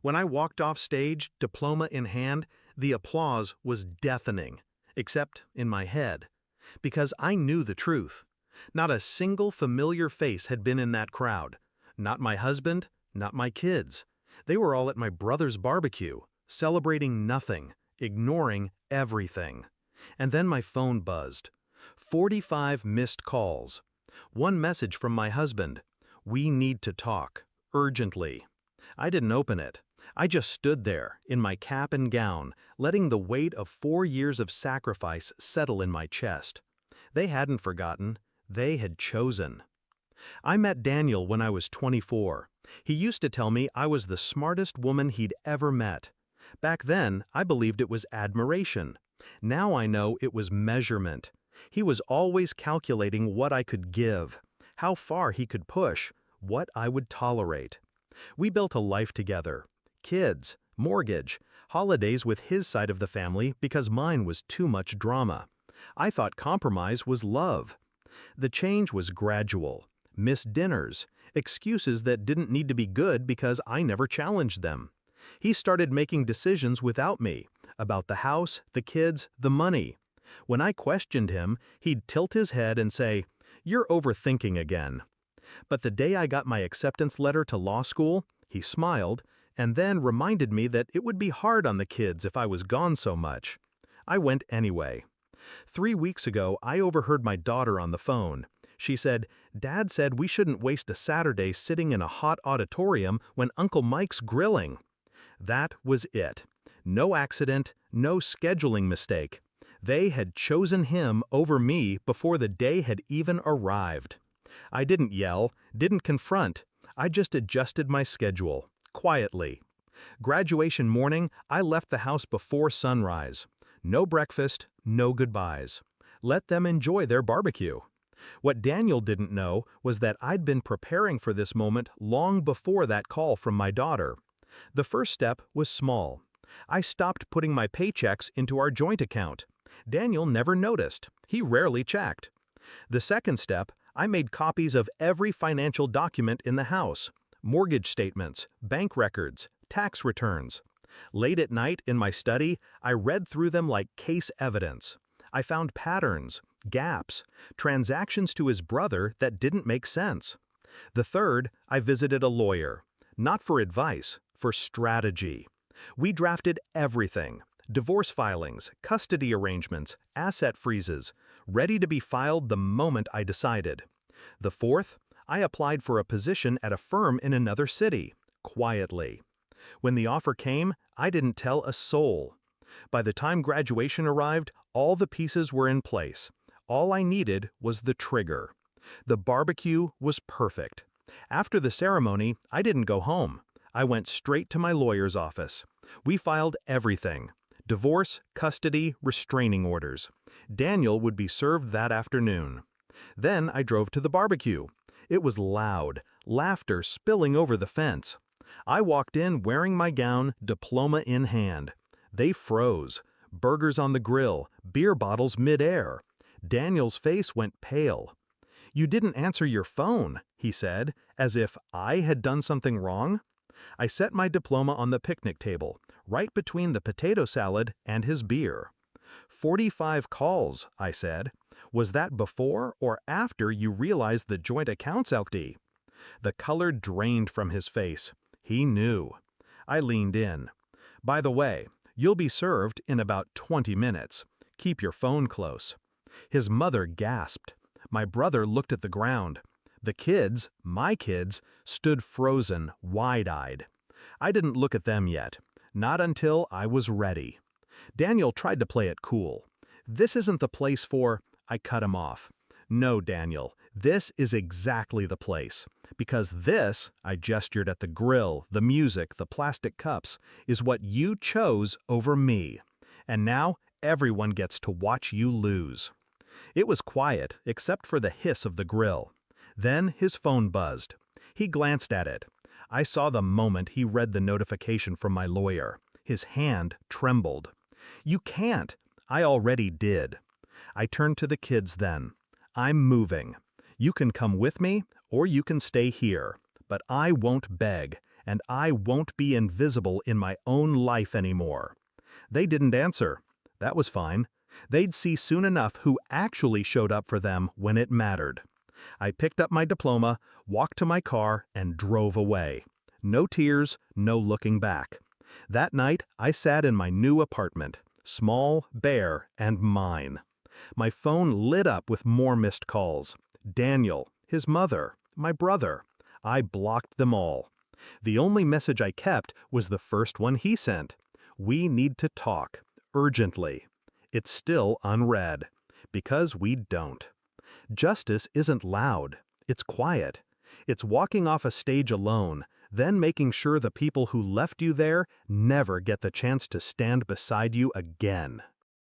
When I walked off stage, diploma in hand, the applause was deafening, except in my head. Because I knew the truth. Not a single familiar face had been in that crowd. Not my husband, not my kids. They were all at my brother's barbecue, celebrating nothing, ignoring everything. And then my phone buzzed. 45 missed calls. One message from my husband. "We need to talk, urgently." I didn't open it. I just stood there, in my cap and gown, letting the weight of 4 years of sacrifice settle in my chest. They hadn't forgotten. They had chosen. I met Daniel when I was 24. He used to tell me I was the smartest woman he'd ever met. Back then, I believed it was admiration. Now I know it was measurement. He was always calculating what I could give, how far he could push, what I would tolerate. We built a life together. Kids, mortgage, holidays with his side of the family because mine was too much drama. I thought compromise was love. The change was gradual. Missed dinners, excuses that didn't need to be good because I never challenged them. He started making decisions without me, about the house, the kids, the money. When I questioned him, he'd tilt his head and say, "You're overthinking again." But the day I got my acceptance letter to law school, he smiled, and then reminded me that it would be hard on the kids if I was gone so much. I went anyway. 3 weeks ago, I overheard my daughter on the phone. She said, "Dad said we shouldn't waste a Saturday sitting in a hot auditorium when Uncle Mike's grilling." That was it. No accident, no scheduling mistake. They had chosen him over me before the day had even arrived. I didn't yell, didn't confront. I just adjusted my schedule, quietly. Graduation morning, I left the house before sunrise. No breakfast, no goodbyes. Let them enjoy their barbecue. What Daniel didn't know was that I'd been preparing for this moment long before that call from my daughter. The first step was small. I stopped putting my paychecks into our joint account. Daniel never noticed. He rarely checked. The second step, I made copies of every financial document in the house: mortgage statements, bank records, tax returns. Late at night in my study, I read through them like case evidence. I found patterns, gaps, transactions to his brother that didn't make sense. The third, I visited a lawyer. Not for advice, for strategy. We drafted everything: divorce filings, custody arrangements, asset freezes, ready to be filed the moment I decided. The fourth, I applied for a position at a firm in another city, quietly. When the offer came, I didn't tell a soul. By the time graduation arrived, all the pieces were in place. All I needed was the trigger. The barbecue was perfect. After the ceremony, I didn't go home. I went straight to my lawyer's office. We filed everything: divorce, custody, restraining orders. Daniel would be served that afternoon. Then I drove to the barbecue. It was loud, laughter spilling over the fence. I walked in wearing my gown, diploma in hand. They froze. Burgers on the grill, beer bottles mid-air. Daniel's face went pale. "You didn't answer your phone," he said, as if I had done something wrong. I set my diploma on the picnic table, right between the potato salad and his beer. 45 calls, I said. "Was that before or after you realized the joint account's empty?" The color drained from his face. He knew. I leaned in. "By the way, you'll be served in about 20 minutes. Keep your phone close." His mother gasped. My brother looked at the ground. The kids, my kids, stood frozen, wide-eyed. I didn't look at them yet. Not until I was ready. Daniel tried to play it cool. "This isn't the place for—" I cut him off. "No, Daniel, this is exactly the place. Because this," I gestured at the grill, the music, the plastic cups, "is what you chose over me. And now everyone gets to watch you lose." It was quiet, except for the hiss of the grill. Then his phone buzzed. He glanced at it. I saw the moment he read the notification from my lawyer. His hand trembled. "You can't." I already did. I turned to the kids then. "I'm moving. You can come with me, or you can stay here. But I won't beg, and I won't be invisible in my own life anymore. They didn't answer. That was fine. They'd see soon enough who actually showed up for them when it mattered. I picked up my diploma, walked to my car, and drove away. No tears, no looking back. That night, I sat in my new apartment, small, bare, and mine. My phone lit up with more missed calls. Daniel, his mother, my brother. I blocked them all. The only message I kept was the first one he sent. We need to talk, urgently. It's still unread. Because we don't. Justice isn't loud. It's quiet. It's walking off a stage alone, then making sure the people who left you there never get the chance to stand beside you again.